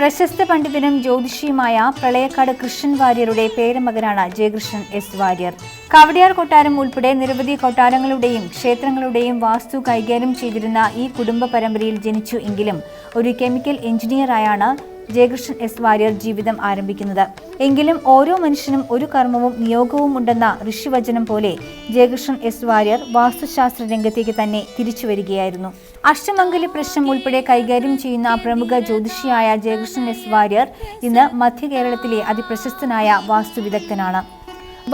പ്രശസ്ത പണ്ഡിതനും ജ്യോതിഷിയുമായ പ്രളയക്കാട് കൃഷ്ണൻ വാര്യരുടെ പേരമകനാണ് ജയകൃഷ്ണൻ എസ് വാര്യർ. കവടിയാർ കൊട്ടാരം ഉൾപ്പെടെ നിരവധി കൊട്ടാരങ്ങളുടെയും ക്ഷേത്രങ്ങളുടെയും വാസ്തു കൈകാര്യം ചെയ്തിരുന്ന ഈ കുടുംബ പരമ്പരയിൽ ജനിച്ചു എങ്കിലും ഒരു കെമിക്കൽ എഞ്ചിനീയറായാണ് ജയകൃഷ്ണൻ എസ് വാര്യർ ജീവിതം ആരംഭിക്കുന്നത്. എങ്കിലും ഓരോ മനുഷ്യനും ഒരു കർമ്മവും നിയോഗവും ഉണ്ടെന്ന ഋഷിവചനം പോലെ ജയകൃഷ്ണൻ എസ് വാര്യർ വാസ്തുശാസ്ത്ര രംഗത്തേക്ക് തന്നെ തിരിച്ചു വരികയായിരുന്നു. അഷ്ടമംഗല പ്രശ്നം ഉൾപ്പെടെ കൈകാര്യം ചെയ്യുന്ന പ്രമുഖ ജ്യോതിഷിയായ ജയകൃഷ്ണൻ എസ് വാര്യർ ഇന്ന് മധ്യ കേരളത്തിലെ അതിപ്രശസ്തനായ വാസ്തു വിദഗ്ധനാണ്.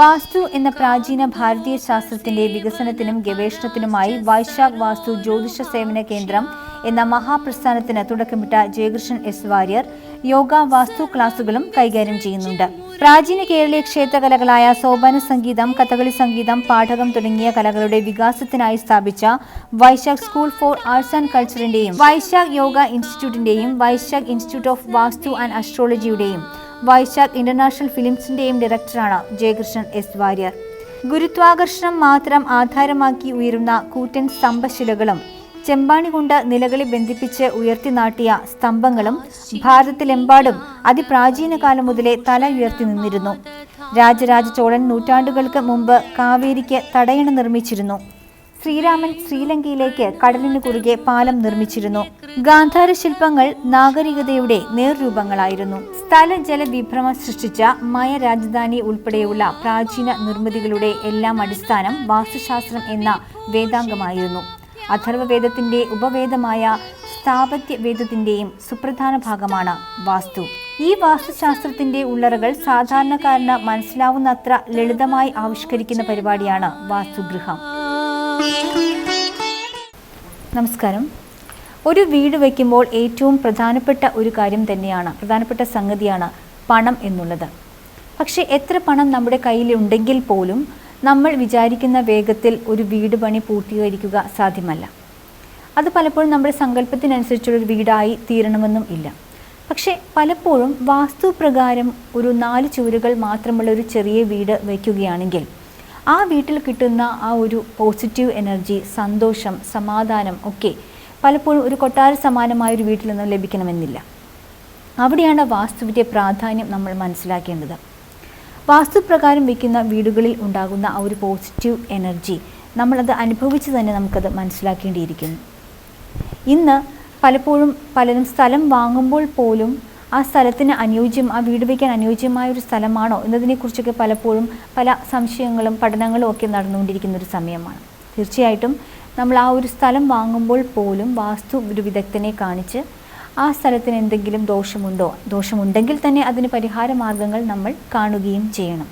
വാസ്തു എന്ന പ്രാചീന ഭാരതീയ ശാസ്ത്രത്തിന്റെ വികസനത്തിനും ഗവേഷണത്തിനുമായി വൈശാഖ് വാസ്തു ജ്യോതിഷ സേവന കേന്ദ്രം എന്ന മഹാപ്രസ്ഥാനത്തിന് തുടക്കമിട്ട ജയകൃഷ്ണൻ എസ് വാര്യർ യോഗ വാസ്തു ക്ലാസുകളും കൈകാര്യം ചെയ്യുന്നുണ്ട്. പ്രാചീന കേരളീയ ക്ഷേത്രകലകളായ സോപാന സംഗീതം, കഥകളി സംഗീതം, പാഠകം തുടങ്ങിയ കലകളുടെ വികാസത്തിനായി സ്ഥാപിച്ച Vaishakh school for arts and കൾച്ചറിന്റെയും വൈശാഖ് യോഗ ഇൻസ്റ്റിറ്റ്യൂട്ടിന്റെയും Vaishakh institute of Vastu and അസ്ട്രോളജിയുടെയും വൈശാഖ് ഇന്റർനാഷണൽ ഫിലിംസിന്റെയും ഡയറക്ടറാണ് ജയകൃഷ്ണൻ എസ് വാര്യർ. ഗുരുത്വാകർഷണം മാത്രം ആധാരമാക്കി ഉയരുന്ന കൂറ്റൻ സ്തംഭശിലകളും ചെമ്പാണി കൊണ്ട് നിലകളെ ബന്ധിപ്പിച്ച് ഉയർത്തിനാട്ടിയ സ്തംഭങ്ങളും ഭാരതത്തിലെമ്പാടും അതിപ്രാചീന കാലം മുതലേ തല ഉയർത്തി നിന്നിരുന്നു. രാജരാജ ചോഴൻ നൂറ്റാണ്ടുകൾക്ക് മുമ്പ് കാവേരിക്ക് തടയണ നിർമ്മിച്ചിരുന്നു. ശ്രീരാമൻ ശ്രീലങ്കയിലേക്ക് കടലിനു കുറുകെ പാലം നിർമ്മിച്ചിരുന്നു. ഗാന്ധാര ശില്പങ്ങൾ നാഗരികതയുടെ നേർരൂപങ്ങളായിരുന്നു. സ്ഥല ജല വിഭ്രമം സൃഷ്ടിച്ച മയ രാജധാനി ഉൾപ്പെടെയുള്ള പ്രാചീന നിർമ്മിതികളുടെ എല്ലാം അടിസ്ഥാനം വാസ്തുശാസ്ത്രം എന്ന വേദാംഗമായിരുന്നു. അഥർവവേദത്തിന്റെ ഉപവേദമായ സ്ഥാപത്യ വേദത്തിന്റെയും സുപ്രധാന ഭാഗമാണ് വാസ്തു. ഈ വാസ്തുശാസ്ത്രത്തിന്റെ ഉള്ളറകൾ സാധാരണക്കാരന് മനസ്സിലാവുന്നത്ര ലളിതമായി ആവിഷ്കരിക്കുന്ന പരിപാടിയാണ് വാസ്തുഗൃഹം. നമസ്കാരം. ഒരു വീട് വയ്ക്കുമ്പോൾ ഏറ്റവും പ്രധാനപ്പെട്ട ഒരു കാര്യം തന്നെയാണ്, പ്രധാനപ്പെട്ട സംഗതിയാണ് പണം എന്നുള്ളത്. പക്ഷേ എത്ര പണം നമ്മുടെ കയ്യിലുണ്ടെങ്കിൽ പോലും നമ്മൾ വിചാരിക്കുന്ന വേഗത്തിൽ ഒരു വീട് പണി പൂർത്തീകരിക്കുക സാധ്യമല്ല. അത് പലപ്പോഴും നമ്മുടെ സങ്കല്പത്തിനനുസരിച്ചുള്ളൊരു വീടായി തീരണമെന്നും ഇല്ല. പക്ഷേ പലപ്പോഴും വാസ്തുപ്രകാരം ഒരു 4 ചുവരുകൾ മാത്രമുള്ള ഒരു ചെറിയ വീട് വയ്ക്കുകയാണെങ്കിൽ ആ വീട്ടിൽ കിട്ടുന്ന ആ ഒരു പോസിറ്റീവ് എനർജി, സന്തോഷം, സമാധാനം ഒക്കെ പലപ്പോഴും ഒരു കൊട്ടാര സമാനമായൊരു വീട്ടിൽ നിന്നും ലഭിക്കണമെന്നില്ല. അവിടെയാണ് വാസ്തുവിൻ്റെ പ്രാധാന്യം നമ്മൾ മനസ്സിലാക്കേണ്ടത്. വാസ്തുപ്രകാരം വയ്ക്കുന്ന വീടുകളിൽ ഉണ്ടാകുന്ന ആ ഒരു പോസിറ്റീവ് എനർജി നമ്മളത് അനുഭവിച്ച് തന്നെ നമുക്കത് മനസ്സിലാക്കേണ്ടിയിരിക്കുന്നു. ഇന്ന് പലപ്പോഴും പലരും സ്ഥലം വാങ്ങുമ്പോൾ പോലും ആ സ്ഥലത്തിന് അനുയോജ്യം, ആ വീട് വയ്ക്കാൻ അനുയോജ്യമായ ഒരു സ്ഥലമാണോ എന്നതിനെക്കുറിച്ചൊക്കെ പലപ്പോഴും പല സംശയങ്ങളും പഠനങ്ങളും ഒക്കെ നടന്നുകൊണ്ടിരിക്കുന്ന ഒരു സമയമാണ്. തീർച്ചയായിട്ടും നമ്മൾ ആ ഒരു സ്ഥലം വാങ്ങുമ്പോൾ പോലും വാസ്തു ഒരു വിദഗ്ധനെ കാണിച്ച് ആ സ്ഥലത്തിന് എന്തെങ്കിലും ദോഷമുണ്ടെങ്കിൽ തന്നെ അതിന് പരിഹാര മാർഗങ്ങൾ നമ്മൾ കാണുകയും ചെയ്യണം.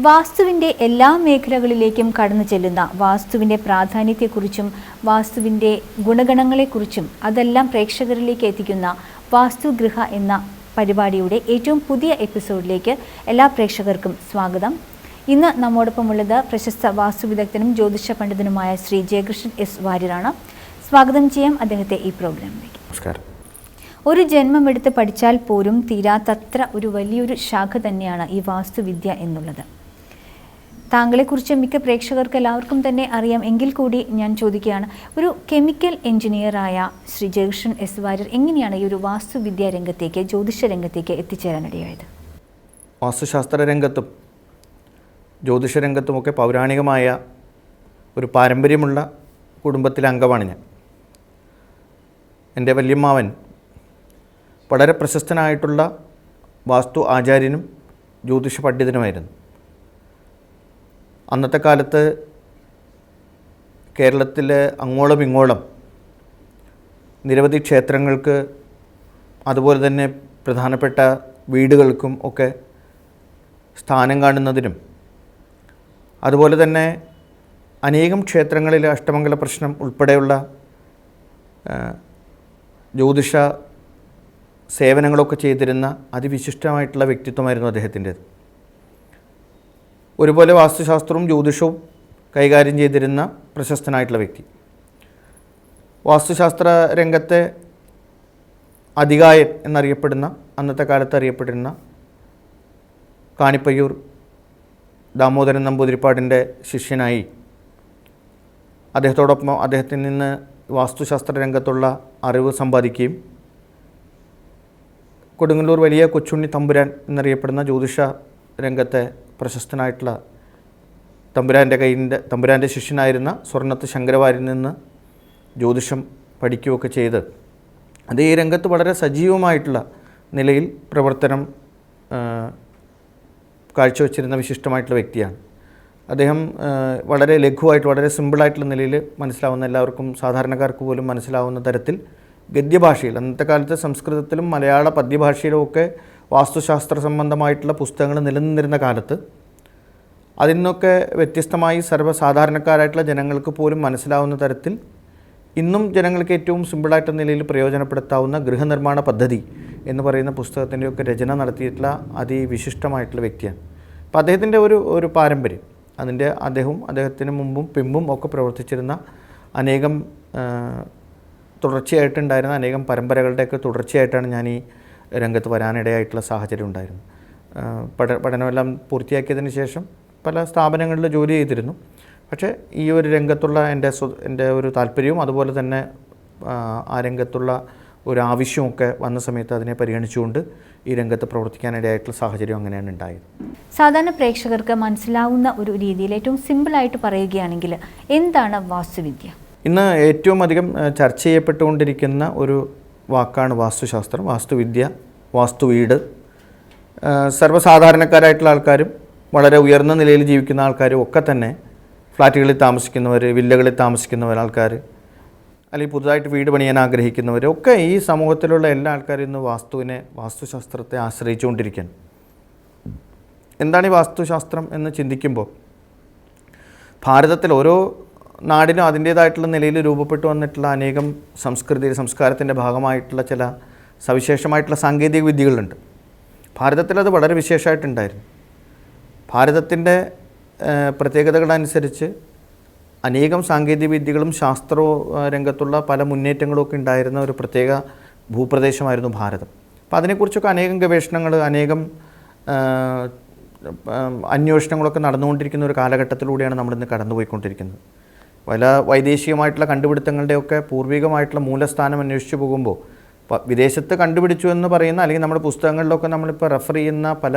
വാസ്തുവിൻ്റെ എല്ലാ മേഖലകളിലേക്കും കടന്നു ചെല്ലുന്ന വാസ്തുവിൻ്റെ പ്രാധാന്യത്തെക്കുറിച്ചും വാസ്തുവിൻ്റെ ഗുണഗണങ്ങളെക്കുറിച്ചും അതെല്ലാം പ്രേക്ഷകരിലേക്ക് എത്തിക്കുന്ന വാസ്തുഗൃഹ എന്ന പരിപാടിയുടെ ഏറ്റവും പുതിയ എപ്പിസോഡിലേക്ക് എല്ലാ പ്രേക്ഷകർക്കും സ്വാഗതം. ഇന്ന് നമ്മോടൊപ്പമുള്ളത് പ്രശസ്ത വാസ്തു വിദഗ്ധനും ജ്യോതിഷ പണ്ഡിതനുമായ ശ്രീ ജയകൃഷ്ണൻ എസ് വാര്യരാണ്. സ്വാഗതം ചെയ്യാം അദ്ദേഹത്തെ ഈ പ്രോഗ്രാമിലേക്ക്. നമസ്കാരം. ഒരു ജന്മമെടുത്ത് പഠിച്ചാൽ പോലും തീരാത്തത്ര ഒരു വലിയൊരു ശാഖ തന്നെയാണ് ഈ വാസ്തുവിദ്യ എന്നുള്ളത്. താങ്കളെക്കുറിച്ച് മിക്ക പ്രേക്ഷകർക്ക് എല്ലാവർക്കും തന്നെ അറിയാം. എങ്കിൽ കൂടി ഞാൻ ചോദിക്കുകയാണ്, ഒരു കെമിക്കൽ എഞ്ചിനീയറായ ശ്രീ ജയകൃഷ്ണൻ എസ് വാര്യർ എങ്ങനെയാണ് ഈ ഒരു വാസ്തുവിദ്യാ രംഗത്തേക്ക്, ജ്യോതിഷ രംഗത്തേക്ക് എത്തിച്ചേരാനിടയായത്? വാസ്തുശാസ്ത്ര രംഗത്തും ജ്യോതിഷ രംഗത്തുമൊക്കെ പൗരാണികമായ ഒരു പാരമ്പര്യമുള്ള കുടുംബത്തിലെ അംഗമാണ് ഞാൻ. എൻ്റെ വല്യമ്മാവൻ വളരെ പ്രശസ്തനായിട്ടുള്ള വാസ്തു ആചാര്യനും ജ്യോതിഷ പണ്ഡിതനുമായിരുന്നു. അന്നത്തെ കാലത്ത് കേരളത്തിൽ അങ്ങോളം ഇങ്ങോളം നിരവധി ക്ഷേത്രങ്ങൾക്ക് അതുപോലെ തന്നെ പ്രധാനപ്പെട്ട വീടുകൾക്കും ഒക്കെ സ്ഥാനം കാണുന്നതിനും അതുപോലെ തന്നെ അനേകം ക്ഷേത്രങ്ങളിൽ അഷ്ടമംഗല പ്രശ്നം ഉൾപ്പെടെയുള്ള ജ്യോതിഷ സേവനങ്ങളൊക്കെ ചെയ്തിരുന്ന അതിവിശിഷ്ടമായിട്ടുള്ള വ്യക്തിത്വമായിരുന്നു അദ്ദേഹത്തിൻ്റേത്. ഒരുപോലെ വാസ്തുശാസ്ത്രവും ജ്യോതിഷവും കൈകാര്യം ചെയ്തിരുന്ന പ്രശസ്തനായിട്ടുള്ള വ്യക്തി. വാസ്തുശാസ്ത്ര രംഗത്തെ അധികായൻ എന്നറിയപ്പെടുന്ന, അന്നത്തെ കാലത്ത് അറിയപ്പെടുന്ന കാണിപ്പയ്യൂർ ദാമോദരൻ നമ്പൂതിരിപ്പാടിൻ്റെ ശിഷ്യനായി അദ്ദേഹത്തോടൊപ്പം അദ്ദേഹത്തിൽ നിന്ന് വാസ്തുശാസ്ത്ര രംഗത്തുള്ള അറിവ് സമ്പാദിക്കുകയും കൊടുങ്ങല്ലൂർ വലിയ കൊച്ചുണ്ണി തമ്പുരാൻ എന്നറിയപ്പെടുന്ന ജ്യോതിഷ രംഗത്തെ പ്രശസ്തനായിട്ടുള്ള തമ്പുരാൻ്റെ ശിഷ്യനായിരുന്ന സ്വർണ്ണത്ത് ശങ്കരവാരിൽ നിന്ന് ജ്യോതിഷം പഠിക്കുകയൊക്കെ ചെയ്ത് അത് ഈ രംഗത്ത് വളരെ സജീവമായിട്ടുള്ള നിലയിൽ പ്രവർത്തനം കാഴ്ചവെച്ചിരുന്ന വിശിഷ്ടമായിട്ടുള്ള വ്യക്തിയാണ്. അദ്ദേഹം വളരെ ലഘുവായിട്ട് വളരെ സിമ്പിളായിട്ടുള്ള നിലയിൽ മനസ്സിലാവുന്ന, എല്ലാവർക്കും സാധാരണക്കാർക്ക് പോലും മനസ്സിലാവുന്ന തരത്തിൽ ഗദ്യഭാഷയിൽ, അന്നത്തെ കാലത്ത് സംസ്കൃതത്തിലും മലയാള പദ്യഭാഷയിലും ഒക്കെ വാസ്തുശാസ്ത്ര സംബന്ധമായിട്ടുള്ള പുസ്തകങ്ങൾ നിലനിന്നിരുന്ന കാലത്ത് അതിൽ നിന്നൊക്കെ വ്യത്യസ്തമായി സർവ്വസാധാരണക്കാരായിട്ടുള്ള ജനങ്ങൾക്ക് പോലും മനസ്സിലാവുന്ന തരത്തിൽ ഇന്നും ജനങ്ങൾക്ക് ഏറ്റവും സിമ്പിളായിട്ടുള്ള നിലയിൽ പ്രയോജനപ്പെടുത്താവുന്ന ഗൃഹനിർമ്മാണ പദ്ധതി എന്ന് പറയുന്ന പുസ്തകത്തിൻ്റെയൊക്കെ രചന നടത്തിയിട്ടുള്ള അതിവിശിഷ്ടമായിട്ടുള്ള വ്യക്തിയാണ്. അപ്പോൾ അദ്ദേഹത്തിൻ്റെ ഒരു പാരമ്പര്യം, അദ്ദേഹത്തിന് മുമ്പും പിമ്പും ഒക്കെ പ്രവർത്തിച്ചിരുന്ന അനേകം തുടർച്ചയായിട്ടുണ്ടായിരുന്ന അനേകം പരമ്പരകളുടെയൊക്കെ തുടർച്ചയായിട്ടാണ് ഞാൻ ഈ രംഗത്ത് വരാനിടയായിട്ടുള്ള സാഹചര്യം ഉണ്ടായിരുന്നു. പഠനമെല്ലാം പൂർത്തിയാക്കിയതിന് ശേഷം പല സ്ഥാപനങ്ങളിൽ ജോലി ചെയ്തിരുന്നു. പക്ഷേ ഈ ഒരു രംഗത്തുള്ള എൻ്റെ ഒരു താല്പര്യവും അതുപോലെ തന്നെ ആ രംഗത്തുള്ള ഒരു ആവശ്യമൊക്കെ വന്ന സമയത്ത് അതിനെ പരിഗണിച്ചുകൊണ്ട് ഈ രംഗത്ത് പ്രവർത്തിക്കാനിടയായിട്ടുള്ള സാഹചര്യം അങ്ങനെയാണ് ഉണ്ടായത്. സാധാരണ പ്രേക്ഷകർക്ക് മനസ്സിലാവുന്ന ഒരു രീതിയിൽ ഏറ്റവും സിമ്പിളായിട്ട് പറയുകയാണെങ്കിൽ എന്താണ് വാസ്തുവിദ്യ? ഇന്ന് ഏറ്റവും അധികം ചർച്ച ചെയ്യപ്പെട്ടുകൊണ്ടിരിക്കുന്ന ഒരു വാക്കാണ് വാസ്തുശാസ്ത്രം, വാസ്തുവിദ്യ, വാസ്തുവീട്. സർവ്വസാധാരണക്കാരായിട്ടുള്ള ആൾക്കാരും വളരെ ഉയർന്ന നിലയിൽ ജീവിക്കുന്ന ആൾക്കാരും ഒക്കെ തന്നെ ഫ്ലാറ്റുകളിൽ താമസിക്കുന്നവർ, വില്ലകളിൽ താമസിക്കുന്നവർ, ആൾക്കാർ അല്ലെങ്കിൽ പുതുതായിട്ട് വീട് പണിയാൻ ആഗ്രഹിക്കുന്നവർ ഒക്കെ ഈ സമൂഹത്തിലുള്ള എല്ലാ ആൾക്കാരും ഇന്ന് വാസ്തുശാസ്ത്രത്തെ ആശ്രയിച്ചുകൊണ്ടിരിക്കുകയാണ്. എന്താണ് ഈ വാസ്തുശാസ്ത്രം എന്ന് ചിന്തിക്കുമ്പോൾ ഭാരതത്തിൽ ഓരോ നാടിനും അതിൻ്റേതായിട്ടുള്ള നിലയിൽ രൂപപ്പെട്ടു വന്നിട്ടുള്ള അനേകം സംസ്കാരത്തിൻ്റെ ഭാഗമായിട്ടുള്ള ചില സവിശേഷമായിട്ടുള്ള സാങ്കേതിക വിദ്യകളുണ്ട്. ഭാരതത്തിലത് വളരെ വിശേഷമായിട്ടുണ്ടായിരുന്നു. ഭാരതത്തിൻ്റെ പ്രത്യേകതകളനുസരിച്ച് അനേകം സാങ്കേതിക വിദ്യകളും ശാസ്ത്ര രംഗത്തുള്ള പല മുന്നേറ്റങ്ങളൊക്കെ ഉണ്ടായിരുന്ന ഒരു പ്രത്യേക ഭൂപ്രദേശമായിരുന്നു ഭാരതം. അപ്പോൾ അതിനെക്കുറിച്ചൊക്കെ അനേകം ഗവേഷണങ്ങൾ, അനേകം അന്വേഷണങ്ങളൊക്കെ നടന്നുകൊണ്ടിരിക്കുന്ന ഒരു കാലഘട്ടത്തിലൂടെയാണ് നമ്മളിന്ന് കടന്നുപോയിക്കൊണ്ടിരിക്കുന്നത്. പല വൈദേശികമായിട്ടുള്ള കണ്ടുപിടുത്തങ്ങളുടെയൊക്കെ പൂർവികമായിട്ടുള്ള മൂലസ്ഥാനം അന്വേഷിച്ച് പോകുമ്പോൾ വിദേശത്ത് കണ്ടുപിടിച്ചു എന്ന് പറയുന്ന അല്ലെങ്കിൽ നമ്മുടെ പുസ്തകങ്ങളിലൊക്കെ നമ്മളിപ്പോൾ റെഫർ ചെയ്യുന്ന പല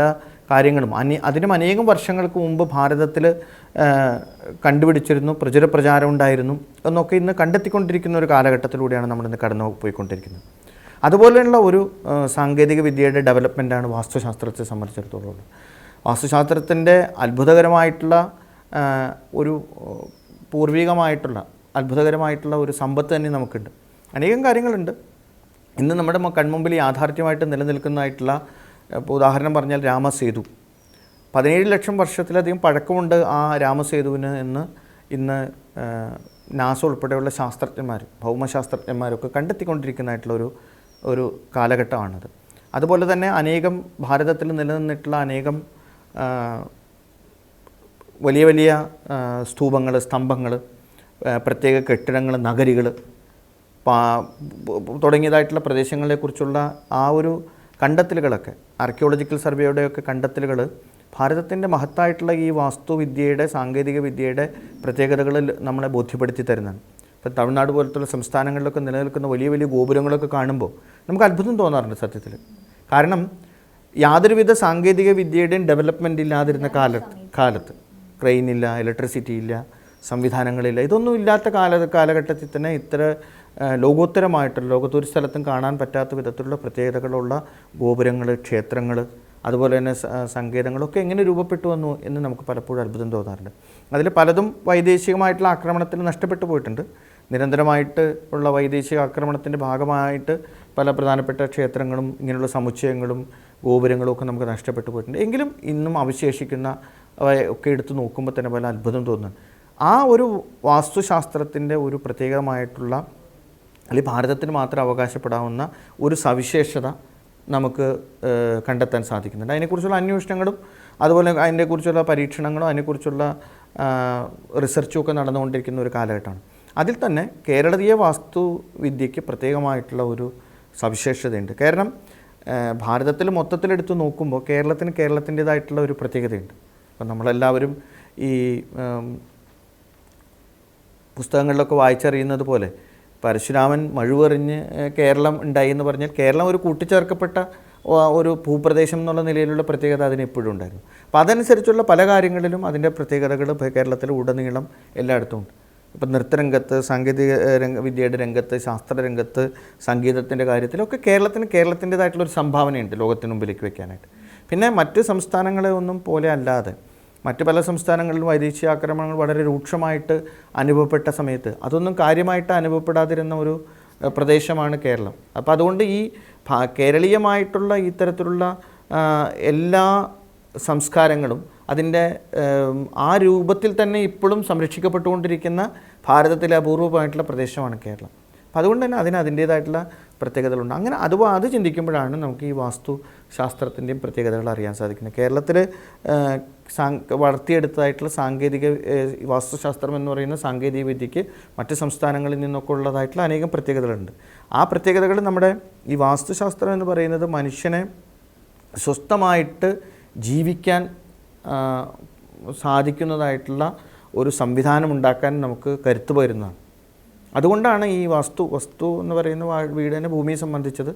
കാര്യങ്ങളും അതിനും അനേകം വർഷങ്ങൾക്ക് മുമ്പ് ഭാരതത്തിൽ കണ്ടുപിടിച്ചിരുന്നു, പ്രചാരം ഉണ്ടായിരുന്നു എന്നൊക്കെ ഇന്ന് കണ്ടെത്തിക്കൊണ്ടിരിക്കുന്ന ഒരു കാലഘട്ടത്തിലൂടെയാണ് നമ്മളിന്ന് കടന്നു പോയിക്കൊണ്ടിരിക്കുന്നത്. അതുപോലെയുള്ള ഒരു സാങ്കേതിക വിദ്യയുടെ ഡെവലപ്മെൻറ്റാണ് വാസ്തുശാസ്ത്രത്തെ സംബന്ധിച്ചിടത്തോളം. വാസ്തുശാസ്ത്രത്തിൻ്റെ അത്ഭുതകരമായിട്ടുള്ള ഒരു അത്ഭുതകരമായിട്ടുള്ള ഒരു സമ്പത്ത് തന്നെ നമുക്കുണ്ട്. അനേകം കാര്യങ്ങളുണ്ട് ഇന്ന് നമ്മുടെ കൺമുമ്പിൽ യാഥാർത്ഥ്യമായിട്ട് നിലനിൽക്കുന്നതായിട്ടുള്ള. ഇപ്പോൾ ഉദാഹരണം പറഞ്ഞാൽ രാമസേതു, 17 ലക്ഷം വർഷത്തിലധികം പഴക്കമുണ്ട് ആ രാമസേതുവിന് എന്ന് ഇന്ന് നാസ ഉൾപ്പെടെയുള്ള ശാസ്ത്രജ്ഞന്മാർ, ഭൗമശാസ്ത്രജ്ഞന്മാരൊക്കെ കണ്ടെത്തിക്കൊണ്ടിരിക്കുന്നതായിട്ടുള്ള ഒരു കാലഘട്ടമാണത്. അതുപോലെ തന്നെ അനേകം ഭാരതത്തിൽ നിലനിന്നിട്ടുള്ള അനേകം വലിയ വലിയ സ്തൂപങ്ങൾ, സ്തംഭങ്ങൾ, പ്രത്യേക കെട്ടിടങ്ങൾ, നഗരികൾ തുടങ്ങിയതായിട്ടുള്ള പ്രദേശങ്ങളെക്കുറിച്ചുള്ള ആ ഒരു കണ്ടെത്തലുകളൊക്കെ, ആർക്കിയോളജിക്കൽ സർവേയുടെയൊക്കെ കണ്ടെത്തലുകൾ ഭാരതത്തിൻ്റെ മഹത്തായിട്ടുള്ള ഈ വാസ്തുവിദ്യയുടെ, സാങ്കേതിക വിദ്യയുടെ പ്രത്യേകതകൾ നമ്മളെ ബോധ്യപ്പെടുത്തി തരുന്നതാണ്. ഇപ്പം തമിഴ്നാട് പോലത്തുള്ള സംസ്ഥാനങ്ങളിലൊക്കെ നിലനിൽക്കുന്ന വലിയ വലിയ ഗോപുരങ്ങളൊക്കെ കാണുമ്പോൾ നമുക്ക് അത്ഭുതം തോന്നാറുണ്ട് സത്യത്തിൽ. കാരണം യാതൊരുവിധ സാങ്കേതിക വിദ്യയുടെയും ഡെവലപ്മെൻ്റ് ഇല്ലാതിരുന്ന കാലത്ത് ക്രെയിനില്ല, ഇലക്ട്രിസിറ്റി ഇല്ല, സംവിധാനങ്ങളില്ല, ഇതൊന്നും ഇല്ലാത്ത കാലഘട്ടത്തിൽ തന്നെ ഇത്ര ലോകോത്തരമായിട്ടുള്ള, ലോകത്തൊരു സ്ഥലത്തും കാണാൻ പറ്റാത്ത വിധത്തിലുള്ള പ്രത്യേകതകളുള്ള ഗോപുരങ്ങൾ, ക്ഷേത്രങ്ങൾ, അതുപോലെ തന്നെ സങ്കേതങ്ങളൊക്കെ എങ്ങനെ രൂപപ്പെട്ടു വന്നു എന്ന് നമുക്ക് പലപ്പോഴും അത്ഭുതം തോന്നാറുണ്ട്. അതിൽ പലതും വൈദേശികമായിട്ടുള്ള ആക്രമണത്തിൽ നഷ്ടപ്പെട്ടു പോയിട്ടുണ്ട്. നിരന്തരമായിട്ട് ഉള്ള വൈദേശിക ആക്രമണത്തിൻ്റെ ഭാഗമായിട്ട് പല പ്രധാനപ്പെട്ട ക്ഷേത്രങ്ങളും ഇങ്ങനെയുള്ള സമുച്ചയങ്ങളും ഗോപുരങ്ങളും ഒക്കെ നമുക്ക് നഷ്ടപ്പെട്ടു പോയിട്ടുണ്ട്. എങ്കിലും ഇന്നും അവശേഷിക്കുന്ന ഒക്കെ എടുത്തു നോക്കുമ്പോൾ തന്നെ പല അത്ഭുതം തോന്നുന്നു. ആ ഒരു വാസ്തുശാസ്ത്രത്തിൻ്റെ ഒരു പ്രത്യേകമായിട്ടുള്ള, അല്ലെങ്കിൽ ഭാരതത്തിന് മാത്രം അവകാശപ്പെടാവുന്ന ഒരു സവിശേഷത നമുക്ക് കണ്ടെത്താൻ സാധിക്കുന്നുണ്ട്. അതിനെക്കുറിച്ചുള്ള അന്വേഷണങ്ങളും അതുപോലെ അതിനെക്കുറിച്ചുള്ള പരീക്ഷണങ്ങളും അതിനെക്കുറിച്ചുള്ള റിസർച്ചും ഒക്കെ നടന്നുകൊണ്ടിരിക്കുന്ന ഒരു കാലഘട്ടമാണ്. അതിൽ തന്നെ കേരളീയ വാസ്തുവിദ്യയ്ക്ക് പ്രത്യേകമായിട്ടുള്ള ഒരു സവിശേഷതയുണ്ട്. കാരണം ഭാരതത്തിൽ മൊത്തത്തിലെടുത്ത് നോക്കുമ്പോൾ കേരളത്തിൻ്റേതായിട്ടുള്ള ഒരു പ്രത്യേകതയുണ്ട്. അപ്പം നമ്മളെല്ലാവരും ഈ പുസ്തകങ്ങളിലൊക്കെ വായിച്ചറിയുന്നത് പോലെ പരശുരാമൻ മഴുവെറിഞ്ഞ് കേരളം ഉണ്ടായി എന്ന് പറഞ്ഞാൽ കേരളം ഒരു കൂട്ടിച്ചേർക്കപ്പെട്ട ഒരു ഭൂപ്രദേശം എന്നുള്ള നിലയിലുള്ള പ്രത്യേകത അതിന് എപ്പോഴും ഉണ്ടായിരുന്നു. അപ്പോൾ അതനുസരിച്ചുള്ള പല കാര്യങ്ങളിലും അതിൻ്റെ പ്രത്യേകതകൾ കേരളത്തിൽ ഉടനീളം എല്ലായിടത്തും ഉണ്ട്. ഇപ്പം നൃത്തരംഗത്ത്, സാങ്കേതിക വിദ്യയുടെ രംഗത്ത്, ശാസ്ത്രരംഗത്ത്, സംഗീതത്തിൻ്റെ കാര്യത്തിലൊക്കെ കേരളത്തിൻ്റെതായിട്ടുള്ളൊരു സംഭാവനയുണ്ട് ലോകത്തിന് മുമ്പിലേക്ക് വെക്കാനായിട്ട്. പിന്നെ മറ്റ് സംസ്ഥാനങ്ങളെ ഒന്നും പോലെ അല്ലാതെ മറ്റ് പല സംസ്ഥാനങ്ങളിലും വൈദേശിക ആക്രമണങ്ങൾ വളരെ രൂക്ഷമായിട്ട് അനുഭവപ്പെട്ട സമയത്ത് അതൊന്നും കാര്യമായിട്ട് അനുഭവപ്പെടാതിരുന്ന ഒരു പ്രദേശമാണ് കേരളം. അപ്പോൾ അതുകൊണ്ട് ഈ കേരളീയമായിട്ടുള്ള ഇത്തരത്തിലുള്ള എല്ലാ സംസ്കാരങ്ങളും അതിൻ്റെ ആ രൂപത്തിൽ തന്നെ ഇപ്പോഴും സംരക്ഷിക്കപ്പെട്ടുകൊണ്ടിരിക്കുന്ന ഭാരതത്തിലെ അപൂർവമായിട്ടുള്ള പ്രദേശമാണ് കേരളം. അപ്പോൾ അതുകൊണ്ട് തന്നെ അതിൻ്റേതായിട്ടുള്ള പ്രത്യേകതകളുണ്ട്. അങ്ങനെ അത് ചിന്തിക്കുമ്പോഴാണ് നമുക്ക് ഈ വാസ്തുശാസ്ത്രത്തിൻ്റെയും പ്രത്യേകതകൾ അറിയാൻ സാധിക്കുന്നത്. കേരളത്തിൽ വളർത്തിയെടുത്തതായിട്ടുള്ള വാസ്തുശാസ്ത്രം എന്ന് പറയുന്ന സാങ്കേതിക വിദ്യയ്ക്ക് മറ്റ് സംസ്ഥാനങ്ങളിൽ നിന്നൊക്കെ ഉള്ളതായിട്ടുള്ള അനേകം പ്രത്യേകതകളുണ്ട്. ആ പ്രത്യേകതകൾ നമ്മുടെ ഈ വാസ്തുശാസ്ത്രം എന്ന് പറയുന്നത് മനുഷ്യനെ സ്വസ്ഥമായിട്ട് ജീവിക്കാൻ സാധിക്കുന്നതായിട്ടുള്ള ഒരു സംവിധാനം ഉണ്ടാക്കാൻ നമുക്ക് കരുത്തു പകരുന്നതാണ്. അതുകൊണ്ടാണ് ഈ വസ്തു എന്ന് പറയുന്ന വീടിനെ ഭൂമിയെ സംബന്ധിച്ചത്,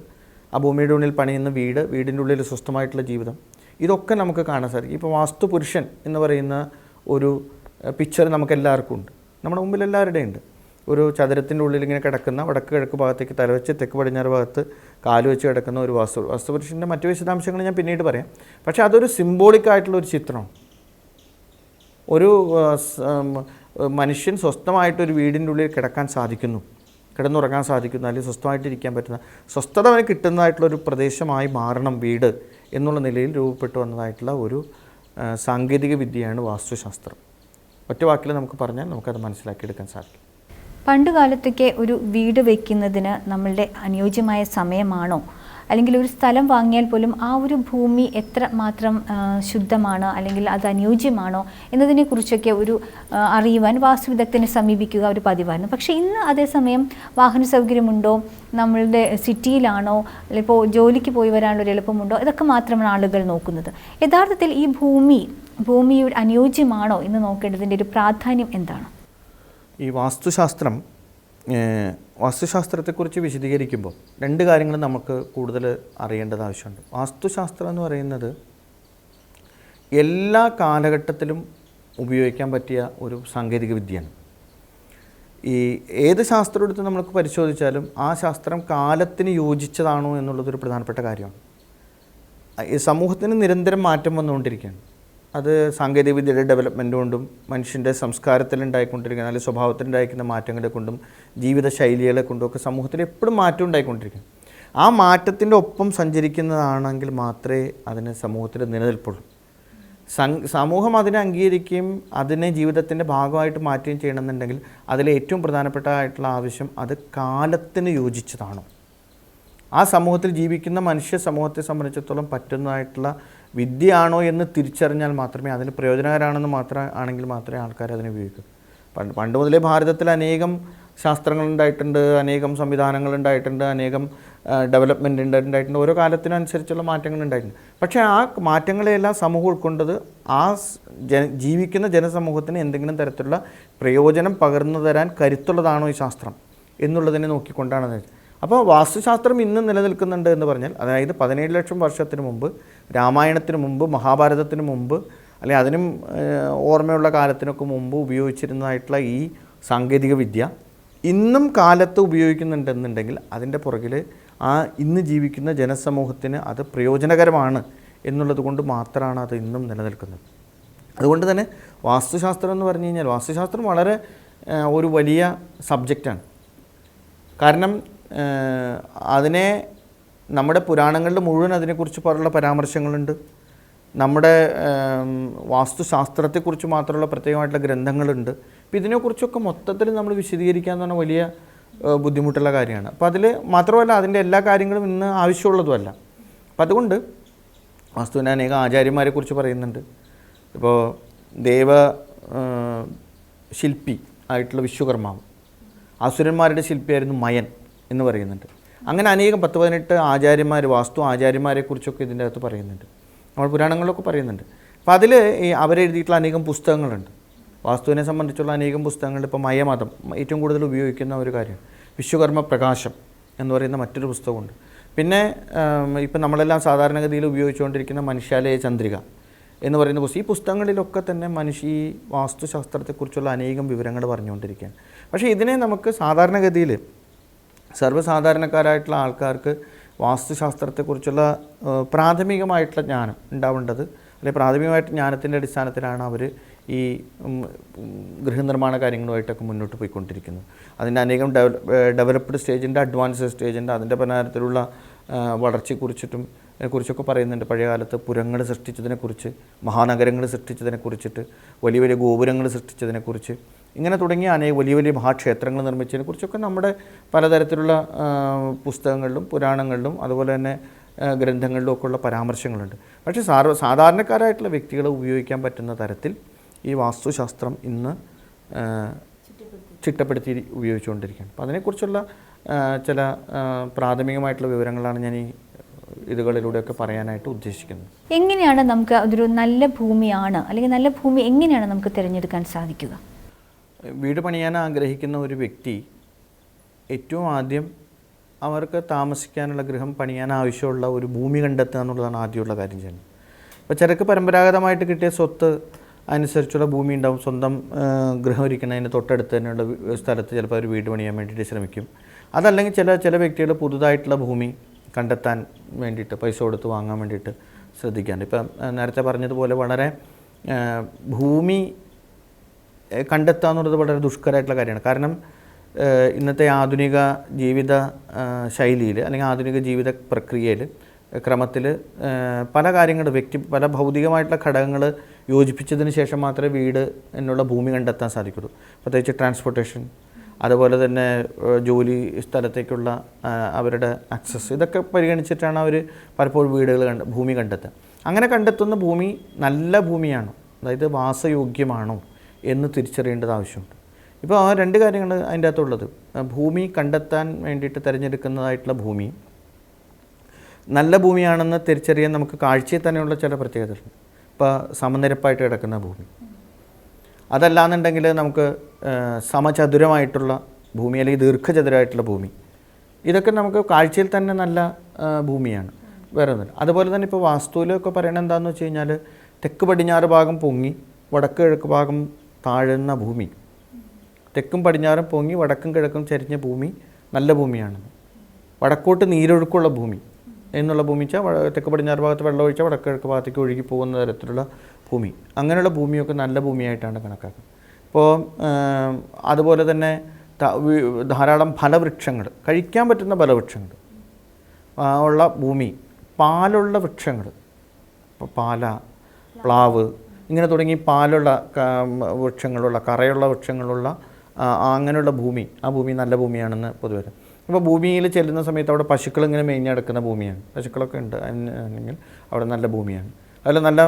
ആ ഭൂമിയുടെ ഉള്ളിൽ പണിയുന്ന വീടിൻ്റെ ഉള്ളിൽ സ്വസ്ഥമായിട്ടുള്ള ജീവിതം, ഇതൊക്കെ നമുക്ക് കാണാൻ സാധിക്കും. ഇപ്പോൾ വാസ്തു പുരുഷൻ എന്ന് പറയുന്ന ഒരു പിക്ചർ നമുക്കെല്ലാവർക്കും ഉണ്ട്, നമ്മുടെ മുമ്പിൽ എല്ലാവരുടെയും ഉണ്ട്. ഒരു ചതുരത്തിൻ്റെ ഉള്ളിൽ ഇങ്ങനെ കിടക്കുന്ന വടക്ക് കിഴക്ക് ഭാഗത്തേക്ക് തലവെച്ച് തെക്ക് പടിഞ്ഞാറ് ഭാഗത്ത് കാല് വെച്ച് കിടക്കുന്ന ഒരു വാസ്തുപുരുഷൻ്റെ മറ്റു വിശദാംശങ്ങൾ ഞാൻ പിന്നീട് പറയാം. പക്ഷേ അതൊരു സിംബോളിക്കായിട്ടുള്ള ഒരു ചിത്രമാണ്. ഒരു മനുഷ്യൻ സ്വസ്ഥമായിട്ടൊരു വീടിൻ്റെ ഉള്ളിൽ കിടക്കാൻ സാധിക്കുന്നു, കിടന്നുറങ്ങാൻ സാധിക്കുന്നു, അല്ലെങ്കിൽ സ്വസ്ഥമായിട്ടിരിക്കാൻ പറ്റുന്ന, സ്വസ്ഥത അവന് കിട്ടുന്നതായിട്ടുള്ളൊരു പ്രദേശമായി മാറണം വീട് എന്നുള്ള നിലയിൽ രൂപപ്പെട്ടു വന്നതായിട്ടുള്ള ഒരു സാങ്കേതിക വിദ്യയാണ് വാസ്തുശാസ്ത്രം. ഒറ്റ വാക്കിൽ നമുക്ക് പറഞ്ഞാൽ നമുക്കത് മനസ്സിലാക്കിയെടുക്കാൻ സാധിക്കും. പണ്ടുകാലത്തൊക്കെ ഒരു വീട് വയ്ക്കുന്നതിന് നമ്മളുടെ അനുയോജ്യമായ സമയമാണോ, അല്ലെങ്കിൽ ഒരു സ്ഥലം വാങ്ങിയാൽ പോലും ആ ഒരു ഭൂമി എത്ര മാത്രം ശുദ്ധമാണ് അല്ലെങ്കിൽ അത് അനുയോജ്യമാണോ എന്നതിനെക്കുറിച്ചൊക്കെ ഒരു അറിയുവാൻ വാസ്തുവിദഗ്ധനെ സമീപിക്കുക ഒരു പതിവായിരുന്നു. പക്ഷേ ഇന്ന് അതേസമയം വാഹന സൗകര്യമുണ്ടോ, നമ്മളുടെ സിറ്റിയിലാണോ, ഇപ്പോൾ ജോലിക്ക് പോയി വരാനുള്ള ഒരു എളുപ്പമുണ്ടോ, ഇതൊക്കെ മാത്രമാണ് ആളുകൾ നോക്കുന്നത്. യഥാർത്ഥത്തിൽ ഈ ഭൂമിയുടെ അനുയോജ്യമാണോ എന്ന് നോക്കേണ്ടതിൻ്റെ ഒരു പ്രാധാന്യം എന്താണ്? ഈ വാസ്തുശാസ്ത്രത്തെക്കുറിച്ച് വിശദീകരിക്കുമ്പോൾ രണ്ട് കാര്യങ്ങൾ നമുക്ക് കൂടുതൽ അറിയേണ്ടത് ആവശ്യമുണ്ട്. വാസ്തുശാസ്ത്രം എന്ന് പറയുന്നത് എല്ലാ കാലഘട്ടത്തിലും ഉപയോഗിക്കാൻ പറ്റിയ ഒരു സാങ്കേതിക വിദ്യയാണ്. ഈ ഏത് ശാസ്ത്രം എടുത്ത് നമുക്ക് പരിശോധിച്ചാലും ആ ശാസ്ത്രം കാലത്തിന് യോജിച്ചതാണോ എന്നുള്ളതൊരു പ്രധാനപ്പെട്ട കാര്യമാണ്. ഈ സമൂഹത്തിന് നിരന്തരം മാറ്റം വന്നുകൊണ്ടിരിക്കുകയാണ്. അത് സാങ്കേതികവിദ്യയുടെ ഡെവലപ്മെൻറ്റ് കൊണ്ടും മനുഷ്യൻ്റെ സംസ്കാരത്തിലുണ്ടായിക്കൊണ്ടിരിക്കുന്ന അല്ലെങ്കിൽ സ്വഭാവത്തിലുണ്ടായിരിക്കുന്ന മാറ്റങ്ങളെ കൊണ്ടും ജീവിതശൈലികളെ കൊണ്ടും ഒക്കെ സമൂഹത്തിൽ എപ്പോഴും മാറ്റം ഉണ്ടായിക്കൊണ്ടിരിക്കും. ആ മാറ്റത്തിൻ്റെ ഒപ്പം സഞ്ചരിക്കുന്നതാണെങ്കിൽ മാത്രമേ അതിന് സമൂഹത്തിൽ നിലനിൽപ്പുള്ളൂ. സമൂഹം അതിനെ അംഗീകരിക്കുകയും അതിനെ ജീവിതത്തിൻ്റെ ഭാഗമായിട്ട് മാറ്റുകയും ചെയ്യണമെന്നുണ്ടെങ്കിൽ അതിലെ ഏറ്റവും പ്രധാനപ്പെട്ടതായിട്ടുള്ള ആവശ്യം അത് കാലത്തിന് യോജിച്ചതാണോ, ആ സമൂഹത്തിൽ ജീവിക്കുന്ന മനുഷ്യ സമൂഹത്തെ സംബന്ധിച്ചിടത്തോളം പറ്റുന്നതായിട്ടുള്ള വിദ്യയാണോ എന്ന് തിരിച്ചറിഞ്ഞാൽ മാത്രമേ അതിന് ആണെങ്കിൽ മാത്രമേ ആൾക്കാർ അതിനെ ഉപയോഗിക്കൂ. പണ്ട് മുതലേ ഭാരതത്തിൽ അനേകം ശാസ്ത്രങ്ങളുണ്ടായിട്ടുണ്ട്, അനേകം സംവിധാനങ്ങളുണ്ടായിട്ടുണ്ട്, അനേകം ഡെവലപ്മെൻറ്റ് ഉണ്ടായിട്ടുണ്ട്, ഓരോ കാലത്തിനനുസരിച്ചുള്ള മാറ്റങ്ങൾ ഉണ്ടായിട്ടുണ്ട്. പക്ഷേ ആ മാറ്റങ്ങളെയെല്ലാം സമൂഹം ഉൾക്കൊണ്ടത് ആ ജീവിക്കുന്ന ജനസമൂഹത്തിന് എന്തെങ്കിലും തരത്തിലുള്ള പ്രയോജനം പകർന്നു തരാൻ കരുത്തുള്ളതാണോ ഈ ശാസ്ത്രം എന്നുള്ളതിനെ നോക്കിക്കൊണ്ടാണ്. അപ്പോൾ വാസ്തുശാസ്ത്രം ഇന്ന് നിലനിൽക്കുന്നുണ്ട് എന്ന് പറഞ്ഞാൽ, അതായത് 17 ലക്ഷം വർഷത്തിന് മുമ്പ്, രാമായണത്തിന് മുമ്പ്, മഹാഭാരതത്തിന് മുമ്പ്, അല്ലെങ്കിൽ അതിനും ഓർമ്മയുള്ള കാലത്തിനൊക്കെ മുമ്പ് ഉപയോഗിച്ചിരുന്നതായിട്ടുള്ള ഈ സാങ്കേതിക വിദ്യ ഇന്നും കാലത്ത് ഉപയോഗിക്കുന്നുണ്ടെന്നുണ്ടെങ്കിൽ അതിൻ്റെ പുറകിൽ ആ ഇന്ന് ജീവിക്കുന്ന ജനസമൂഹത്തിന് അത് പ്രയോജനകരമാണ് എന്നുള്ളത് കൊണ്ട് മാത്രമാണ് അത് ഇന്നും നിലനിൽക്കുന്നത്. അതുകൊണ്ട് തന്നെ വാസ്തുശാസ്ത്രം എന്ന് പറഞ്ഞു കഴിഞ്ഞാൽ വാസ്തുശാസ്ത്രം വളരെ ഒരു വലിയ സബ്ജക്റ്റാണ്. കാരണം അതിനെ നമ്മുടെ പുരാണങ്ങളിൽ മുഴുവൻ അതിനെക്കുറിച്ച് പറഞ്ഞുള്ള പരാമർശങ്ങളുണ്ട്. നമ്മുടെ വാസ്തുശാസ്ത്രത്തെക്കുറിച്ച് മാത്രമുള്ള പ്രത്യേകമായിട്ടുള്ള ഗ്രന്ഥങ്ങളുണ്ട്. അപ്പോൾ ഇതിനെക്കുറിച്ചൊക്കെ മൊത്തത്തിൽ നമ്മൾ വിശദീകരിക്കുക എന്ന് പറഞ്ഞാൽ വലിയ ബുദ്ധിമുട്ടുള്ള കാര്യമാണ്. അപ്പോൾ അതിൽ മാത്രമല്ല അതിൻ്റെ എല്ലാ കാര്യങ്ങളും ഇന്ന് ആവശ്യമുള്ളതുമല്ല. അപ്പോൾ അതുകൊണ്ട് വാസ്തുവിൻ്റെ അനേകം ആചാര്യന്മാരെക്കുറിച്ച് പറയുന്നുണ്ട്. ഇപ്പോൾ ശില്പി ആയിട്ടുള്ള വിശ്വകർമാവ്, അസുരന്മാരുടെ ശില്പിയായിരുന്നു മയൻ എന്ന് പറയുന്നുണ്ട്. അങ്ങനെ അനേകം 10-18 ആചാര്യന്മാർ, വാസ്തു ആചാര്യന്മാരെക്കുറിച്ചൊക്കെ ഇതിൻ്റെ അകത്ത് പറയുന്നുണ്ട്, നമ്മൾ പുരാണങ്ങളിലൊക്കെ പറയുന്നുണ്ട്. അപ്പോൾ അതിൽ അവരെഴുതിയിട്ടുള്ള അനേകം പുസ്തകങ്ങളുണ്ട്. വാസ്തുവിനെ സംബന്ധിച്ചുള്ള അനേകം പുസ്തകങ്ങൾ. ഇപ്പോൾ മയമതം ഏറ്റവും കൂടുതൽ ഉപയോഗിക്കുന്ന ഒരു കാര്യമാണ്. വിശ്വകർമ്മ പ്രകാശം എന്ന് പറയുന്ന മറ്റൊരു പുസ്തകമുണ്ട്. പിന്നെ ഇപ്പം നമ്മളെല്ലാം സാധാരണഗതിയിൽ ഉപയോഗിച്ചുകൊണ്ടിരിക്കുന്ന മനുഷ്യാലയ ചന്ദ്രിക എന്ന് പറയുന്ന പുസ്തകം, ഈ പുസ്തകങ്ങളിലൊക്കെ തന്നെ ഈ വാസ്തുശാസ്ത്രത്തെക്കുറിച്ചുള്ള അനേകം വിവരങ്ങൾ പറഞ്ഞുകൊണ്ടിരിക്കുകയാണ്. പക്ഷേ ഇതിനെ നമുക്ക് സാധാരണഗതിയിൽ സർവ്വസാധാരണക്കാരായിട്ടുള്ള ആൾക്കാർക്ക് വാസ്തുശാസ്ത്രത്തെക്കുറിച്ചുള്ള പ്രാഥമികമായിട്ടുള്ള ജ്ഞാനം ഉണ്ടാവേണ്ടത്, അല്ലെങ്കിൽ പ്രാഥമികമായിട്ട് ജ്ഞാനത്തിൻ്റെ അടിസ്ഥാനത്തിലാണ് അവർ ഈ ഗൃഹനിർമ്മാണ കാര്യങ്ങളുമായിട്ടൊക്കെ മുന്നോട്ട് പോയിക്കൊണ്ടിരിക്കുന്നത്. അതിൻ്റെ അനേകം ഡെവലപ്ഡ് സ്റ്റേജിൻ്റെ, അഡ്വാൻസ്ഡ് സ്റ്റേജിൻ്റെ, അതിൻ്റെ പലതരത്തിലുള്ള വളർച്ചയെക്കുറിച്ചൊക്കെ പറയുന്നുണ്ട്. പഴയകാലത്ത് പുരങ്ങൾ സൃഷ്ടിച്ചതിനെക്കുറിച്ച്, മഹാനഗരങ്ങൾ സൃഷ്ടിച്ചതിനെക്കുറിച്ചിട്ട്, വലിയ വലിയ ഗോപുരങ്ങൾ സൃഷ്ടിച്ചതിനെക്കുറിച്ച്, ഇങ്ങനെ തുടങ്ങിയ വലിയ വലിയ മഹാക്ഷേത്രങ്ങൾ നിർമ്മിച്ചതിനെക്കുറിച്ചൊക്കെ നമ്മുടെ പലതരത്തിലുള്ള പുസ്തകങ്ങളിലും പുരാണങ്ങളിലും അതുപോലെ തന്നെ ഗ്രന്ഥങ്ങളിലും ഒക്കെ ഉള്ള പരാമർശങ്ങളുണ്ട്. പക്ഷേ സാധാരണക്കാരായിട്ടുള്ള വ്യക്തികളെ ഉപയോഗിക്കാൻ പറ്റുന്ന തരത്തിൽ ഈ വാസ്തുശാസ്ത്രം ഇന്ന് ചിട്ടപ്പെടുത്തി ഉപയോഗിച്ചുകൊണ്ടിരിക്കുകയാണ്. അപ്പോൾ അതിനെക്കുറിച്ചുള്ള ചില പ്രാഥമികമായിട്ടുള്ള വിവരങ്ങളാണ് ഞാൻ ഈ ഇതുകളിലൂടെയൊക്കെ പറയാനായിട്ട് ഉദ്ദേശിക്കുന്നത്. എങ്ങനെയാണ് നമുക്ക് അതൊരു നല്ല ഭൂമിയാണ്, അല്ലെങ്കിൽ നല്ല ഭൂമി എങ്ങനെയാണ് നമുക്ക് തിരഞ്ഞെടുക്കാൻ സാധിക്കുക? വീട് പണിയാൻ ആഗ്രഹിക്കുന്ന ഒരു വ്യക്തി ഏറ്റവും ആദ്യം അവർക്ക് താമസിക്കാനുള്ള ഗൃഹം പണിയാൻ ആവശ്യമുള്ള ഒരു ഭൂമി കണ്ടെത്തുക എന്നുള്ളതാണ് ആദ്യമുള്ള കാര്യം ചെയ്യുന്നത്. അപ്പോൾ ചിലർക്ക് പരമ്പരാഗതമായിട്ട് കിട്ടിയ സ്വത്ത് അനുസരിച്ചുള്ള ഭൂമി ഉണ്ടാവും. സ്വന്തം ഗൃഹം ഇരിക്കുന്നതിന് തൊട്ടടുത്ത് തന്നെയുള്ള സ്ഥലത്ത് ചിലപ്പോൾ അവർ വീട് പണിയാൻ വേണ്ടിയിട്ട് ശ്രമിക്കും. അതല്ലെങ്കിൽ ചില വ്യക്തികൾ പുതുതായിട്ടുള്ള ഭൂമി കണ്ടെത്താൻ വേണ്ടിയിട്ട് പൈസ കൊടുത്ത് വാങ്ങാൻ വേണ്ടിയിട്ട് ശ്രദ്ധിക്കാറുണ്ട്. ഇപ്പം നേരത്തെ പറഞ്ഞതുപോലെ വളരെ ഭൂമി കണ്ടെത്തുക എന്നുള്ളത് വളരെ ദുഷ്കരമായിട്ടുള്ള കാര്യമാണ്. കാരണം ഇന്നത്തെ ആധുനിക ജീവിത ശൈലിയിൽ അല്ലെങ്കിൽ ആധുനിക ജീവിത പ്രക്രിയയിൽ ക്രമത്തിൽ പല കാര്യങ്ങൾ പല ഭൗതികമായിട്ടുള്ള ഘടകങ്ങൾ യോജിപ്പിച്ചതിന് ശേഷം മാത്രമേ വീട് എന്നുള്ള ഭൂമി കണ്ടെത്താൻ സാധിക്കുള്ളൂ. പ്രത്യേകിച്ച് ട്രാൻസ്പോർട്ടേഷൻ, അതുപോലെ തന്നെ ജോലി സ്ഥലത്തേക്കുള്ള അവരുടെ ആക്സസ്, ഇതൊക്കെ പരിഗണിച്ചിട്ടാണ് അവർ പലപ്പോഴും ഭൂമി കണ്ടെത്തുക. അങ്ങനെ കണ്ടെത്തുന്ന ഭൂമി നല്ല ഭൂമിയാണോ, അതായത് വാസയോഗ്യമാണോ എന്ന് തിരിച്ചറിയേണ്ടത് ആവശ്യമുണ്ട്. ഇപ്പോൾ ആ രണ്ട് കാര്യങ്ങൾ അതിൻ്റെ അകത്തുള്ളത്. ഭൂമി കണ്ടെത്താൻ വേണ്ടിയിട്ട് തിരഞ്ഞെടുക്കുന്നതായിട്ടുള്ള ഭൂമി നല്ല ഭൂമിയാണെന്ന് തിരിച്ചറിയാൻ നമുക്ക് കാഴ്ചയിൽ തന്നെയുള്ള ചില പ്രത്യേകതകളുണ്ട്. ഇപ്പോൾ സമനിരപ്പായിട്ട് കിടക്കുന്ന ഭൂമി, അതല്ലാന്നുണ്ടെങ്കിൽ നമുക്ക് സമചതുരമായിട്ടുള്ള ഭൂമി അല്ലെങ്കിൽ ദീർഘചതുരമായിട്ടുള്ള ഭൂമി, ഇതൊക്കെ നമുക്ക് കാഴ്ചയിൽ തന്നെ നല്ല ഭൂമിയാണ്, വേറെ ഒന്നുമില്ല. അതുപോലെ തന്നെ ഇപ്പോൾ വാസ്തുവിലൊക്കെ പറയണത് എന്താണെന്ന് വെച്ച് കഴിഞ്ഞാൽ തെക്ക് പടിഞ്ഞാറ് ഭാഗം പൊങ്ങി വടക്ക് കിഴക്ക് ഭാഗം താഴുന്ന ഭൂമി, തെക്കും പടിഞ്ഞാറും പൊങ്ങി വടക്കും കിഴക്കും ചരിഞ്ഞ ഭൂമി നല്ല ഭൂമിയാണ്. വടക്കോട്ട് നീരൊഴുക്കുള്ള ഭൂമി എന്നുള്ള ഭൂമി വെച്ചാൽ തെക്ക് പടിഞ്ഞാറ് ഭാഗത്ത് വെള്ളം ഒഴിച്ചാൽ വടക്ക് കിഴക്ക് ഭാഗത്തേക്ക് ഒഴുകി പോകുന്ന തരത്തിലുള്ള ഭൂമി, അങ്ങനെയുള്ള ഭൂമിയൊക്കെ നല്ല ഭൂമിയായിട്ടാണ് കണക്കാക്കുന്നത്. ഇപ്പോൾ അതുപോലെ തന്നെ ധാരാളം ഫലവൃക്ഷങ്ങൾ, കഴിക്കാൻ പറ്റുന്ന ഫലവൃക്ഷങ്ങൾ ഉള്ള ഭൂമി, പാലുള്ള വൃക്ഷങ്ങൾ, ഇപ്പോൾ പാല, പ്ലാവ്, ഇങ്ങനെ തുടങ്ങി പാലുള്ള വൃക്ഷങ്ങളുള്ള, കറയുള്ള വൃക്ഷങ്ങളുള്ള അങ്ങനെയുള്ള ഭൂമി, ആ ഭൂമി നല്ല ഭൂമിയാണെന്ന് പൊതുവെ. ഇപ്പോൾ ഭൂമിയിൽ ചെല്ലുന്ന സമയത്ത് അവിടെ പശുക്കൾ ഇങ്ങനെ മേഞ്ഞടക്കുന്ന ഭൂമിയാണ്, പശുക്കളൊക്കെ ഉണ്ട് അല്ലെങ്കിൽ അവിടെ നല്ല ഭൂമിയാണ്. അതിൽ നല്ല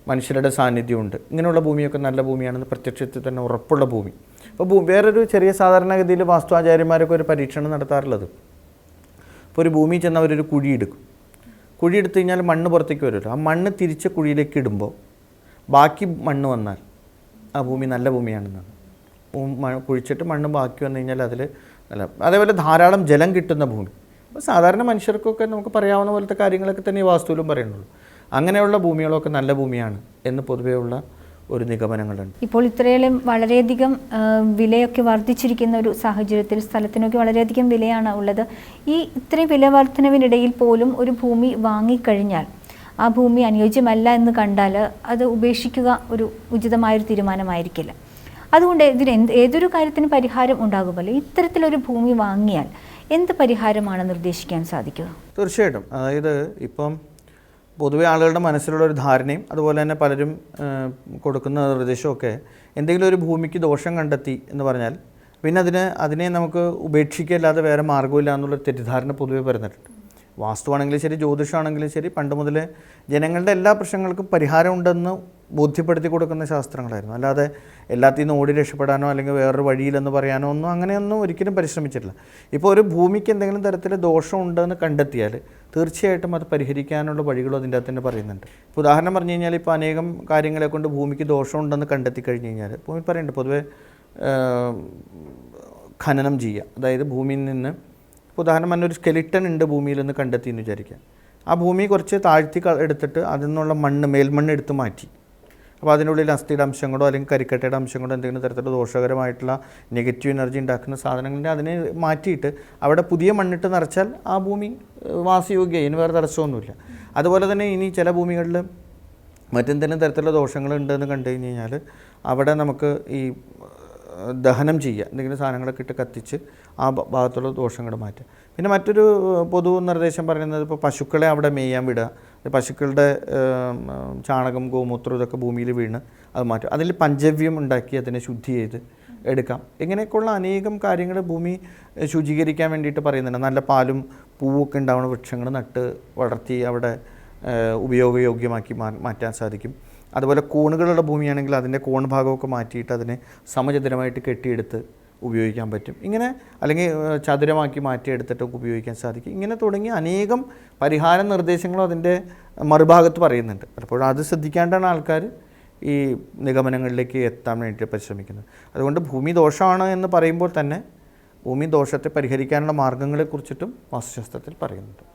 മനുഷ്യരുടെ സാന്നിധ്യമുണ്ട്. ഇങ്ങനെയുള്ള ഭൂമിയൊക്കെ നല്ല ഭൂമിയാണെന്ന് പ്രത്യക്ഷത്തിൽ തന്നെ ഉറപ്പുള്ള ഭൂമി. അപ്പോൾ വേറൊരു ചെറിയ സാധാരണഗതിയിൽ വാസ്തുആചാര്യന്മാരൊക്കെ ഒരു പരീക്ഷണം നടത്താറുള്ളത്, ഇപ്പോൾ ഒരു ഭൂമി ചെന്ന് അവരൊരു കുഴിയെടുക്കും. കുഴിയെടുത്ത് കഴിഞ്ഞാൽ മണ്ണ് പുറത്തേക്ക് വരുമല്ലോ, ആ മണ്ണ് തിരിച്ച് കുഴിയിലേക്ക് ഇടുമ്പോൾ ബാക്കി മണ്ണ് വന്നാൽ ആ ഭൂമി നല്ല ഭൂമിയാണെന്നാണ്. കുഴിച്ചിട്ട് മണ്ണ് ബാക്കി വന്നു കഴിഞ്ഞാൽ അതിൽ നല്ല. അതേപോലെ ധാരാളം ജലം കിട്ടുന്ന ഭൂമി, അപ്പോൾ സാധാരണ മനുഷ്യർക്കൊക്കെ നമുക്ക് പറയാവുന്ന പോലത്തെ കാര്യങ്ങളൊക്കെ തന്നെ ഈ വാസ്തുവിലും പറയുന്നുള്ളൂ. അങ്ങനെയുള്ള ഭൂമികളൊക്കെ നല്ല ഭൂമിയാണ് എന്ന് പൊതുവെയുള്ള ഒരു നിഗമനങ്ങളുണ്ട്. ഇപ്പോൾ ഇത്രയും വളരെയധികം വിലയൊക്കെ വർദ്ധിച്ചിരിക്കുന്ന ഒരു സാഹചര്യത്തിൽ സ്ഥലത്തിനൊക്കെ വളരെയധികം വിലയാണ് ഉള്ളത്. ഈ ഇത്രയും വില വർധനവിനിടയിൽ പോലും ഒരു ഭൂമി വാങ്ങിക്കഴിഞ്ഞാൽ ആ ഭൂമി അനുയോജ്യമല്ല എന്ന് കണ്ടാൽ അത് ഉപേക്ഷിക്കുക ഒരു ഉചിതമായൊരു തീരുമാനമായിരിക്കില്ല. അതുകൊണ്ട് ഇതിന് ഏതൊരു കാര്യത്തിന് പരിഹാരം ഉണ്ടാകുമല്ലോ. ഇത്തരത്തിലൊരു ഭൂമി വാങ്ങിയാൽ എന്ത് പരിഹാരമാണ് നിർദ്ദേശിക്കാൻ സാധിക്കുക? തീർച്ചയായിട്ടും, അതായത് ഇപ്പം പൊതുവെ ആളുകളുടെ മനസ്സിലുള്ള ഒരു ധാരണയും അതുപോലെ തന്നെ പലരും കൊടുക്കുന്ന നിർദ്ദേശമൊക്കെ എന്തെങ്കിലും ഒരു ഭൂമിക്ക് ദോഷം കണ്ടെത്തി എന്ന് പറഞ്ഞാൽ പിന്നെ അതിനെ നമുക്ക് ഉപേക്ഷിക്കല്ലാതെ വേറെ മാർഗ്ഗമില്ല എന്നുള്ളൊരു തെറ്റിദ്ധാരണ പൊതുവെ വരുന്നിട്ടുണ്ട്. വാസ്തുവാണെങ്കിലും ശരി, ജ്യോതിഷമാണെങ്കിലും ശരി, പണ്ട് മുതലേ ജനങ്ങളുടെ എല്ലാ പ്രശ്നങ്ങൾക്കും പരിഹാരമുണ്ടെന്ന് ബോധ്യപ്പെടുത്തി കൊടുക്കുന്ന ശാസ്ത്രങ്ങളായിരുന്നു. അല്ലാതെ എല്ലാത്തിൽ നിന്ന് ഓടി രക്ഷപ്പെടാനോ അല്ലെങ്കിൽ വേറൊരു വഴിയിലെന്ന് പറയാനോ ഒന്നും അങ്ങനെയൊന്നും ഒരിക്കലും പരിശ്രമിച്ചിട്ടില്ല. ഇപ്പോൾ ഒരു ഭൂമിക്ക് എന്തെങ്കിലും തരത്തിൽ ദോഷമുണ്ടെന്ന് കണ്ടെത്തിയാൽ തീർച്ചയായിട്ടും അത് പരിഹരിക്കാനുള്ള വഴികളും അതിൻ്റെ അകത്ത് തന്നെ പറയുന്നുണ്ട്. ഇപ്പോൾ ഉദാഹരണം പറഞ്ഞു കഴിഞ്ഞാൽ ഇപ്പോൾ അനേകം കാര്യങ്ങളെ കൊണ്ട് ഭൂമിക്ക് ദോഷമുണ്ടെന്ന് കണ്ടെത്തി കഴിഞ്ഞ് കഴിഞ്ഞാൽ ഭൂമി പറയുന്നുണ്ട് പൊതുവെ ഖനനം ചെയ്യുക, അതായത് ഭൂമിയിൽ നിന്ന് ഉദാഹരണം പറഞ്ഞ ഒരു സ്കെലിട്ടൺ ഉണ്ട് ഭൂമിയിൽ നിന്ന് കണ്ടെത്തി എന്ന് വിചാരിക്കുക. ആ ഭൂമി കുറച്ച് താഴ്ത്തി എടുത്തിട്ട് അതിൽ നിന്നുള്ള മേൽമണ്ണ് എടുത്ത് മാറ്റി. അപ്പോൾ അതിനുള്ളിൽ അസ്ഥിയുടെ അംശങ്ങളോ അല്ലെങ്കിൽ കരിക്കട്ടയുടെ അംശങ്ങളോ എന്തെങ്കിലും തരത്തിലുള്ള ദോഷകരമായിട്ടുള്ള നെഗറ്റീവ് എനർജി ഉണ്ടാക്കുന്ന സാധനങ്ങളുടെ അതിനെ മാറ്റിയിട്ട് അവിടെ പുതിയ മണ്ണിട്ട് നിറച്ചാൽ ആ ഭൂമി വാസയോഗ്യമായി, ഇനി വേറെ തടസ്സമൊന്നുമില്ല. അതുപോലെ തന്നെ ഇനി ചില ഭൂമികളിൽ മറ്റെന്തെങ്കിലും തരത്തിലുള്ള ദോഷങ്ങളുണ്ടെന്ന് കണ്ടു കഴിഞ്ഞ് കഴിഞ്ഞാൽ അവിടെ നമുക്ക് ഈ ദഹനം ചെയ്യുക, എന്തെങ്കിലും സാധനങ്ങളൊക്കെ ഇട്ട് കത്തിച്ച് ആ ഭാഗത്തുള്ള ദോഷങ്ങൾ മാറ്റുക. പിന്നെ മറ്റൊരു പൊതു നിർദ്ദേശം പറയുന്നത് ഇപ്പോൾ പശുക്കളെ അവിടെ മേയാൻ വിടുക. പശുക്കളുടെ ചാണകം, ഗോമൂത്രം ഇതൊക്കെ ഭൂമിയിൽ വീണ് അത് മാറ്റും. അതിൽ പഞ്ചവ്യം ഉണ്ടാക്കി അതിനെ ശുദ്ധി ചെയ്ത് എടുക്കാം. ഇങ്ങനെയൊക്കെയുള്ള അനേകം കാര്യങ്ങൾ ഭൂമി ശുചീകരിക്കാൻ വേണ്ടിയിട്ട് പറയുന്നുണ്ട്. നല്ല പാലും പൂവൊക്കെ ഉണ്ടാവുന്ന വൃക്ഷങ്ങൾ നട്ട് വളർത്തി അവിടെ ഉപയോഗയോഗ്യമാക്കി മാറ്റാൻ സാധിക്കും. അതുപോലെ കോണുകളുള്ള ഭൂമിയാണെങ്കിൽ അതിൻ്റെ കോൺ ഭാഗമൊക്കെ മാറ്റിയിട്ട് അതിനെ സമചതുരമായിട്ട് കെട്ടിയെടുത്ത് ഉപയോഗിക്കാൻ പറ്റും. ഇങ്ങനെ അല്ലെങ്കിൽ ചതുരമാക്കി മാറ്റിയെടുത്തിട്ടൊക്കെ ഉപയോഗിക്കാൻ സാധിക്കും. ഇങ്ങനെ തുടങ്ങി അനേകം പരിഹാര നിർദ്ദേശങ്ങളും അതിൻ്റെ മറുഭാഗത്ത് പറയുന്നുണ്ട്. പലപ്പോഴും അത് ശ്രദ്ധിക്കാണ്ടാണ് ആൾക്കാർ ഈ നിഗമനങ്ങളിലേക്ക് എത്താൻ വേണ്ടിയിട്ട് പരിശ്രമിക്കുന്നത്. അതുകൊണ്ട് ഭൂമി ദോഷമാണ് എന്ന് പറയുമ്പോൾ തന്നെ ഭൂമി ദോഷത്തെ പരിഹരിക്കാനുള്ള മാർഗങ്ങളെക്കുറിച്ചിട്ടും വാസ്തുശാസ്ത്രത്തിൽ പറയുന്നുണ്ട്.